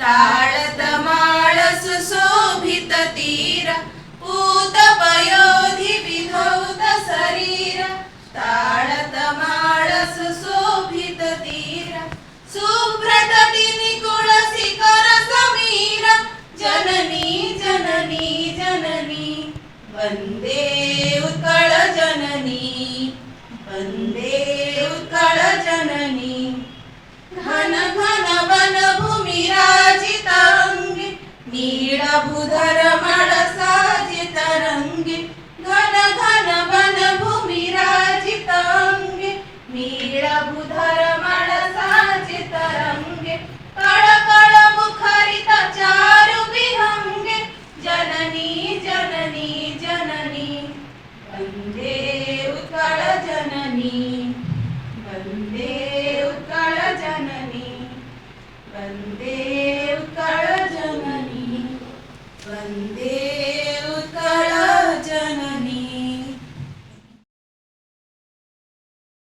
ताळत माळ सुशोभित तीर पूत पयोधि विधौत शरीर ताळत माळ सुशोभित तीर सुभ्रतटी निकुळ शिखर समीर जननी जननी जननी वंदे उत्कल जननी वंदे उत्कल जननी घन घन वन भूमि राजित अंगे नीळभूधर मळ साजित रंगे घन घन वन भूमि राजित अंगे नीळभूधर मळ साजित रंगे कळ कळ मुखरित चारु विहंगे जननी जननी जननी वंदे उत्कल जननी वंदे उत्कल जननी वंदे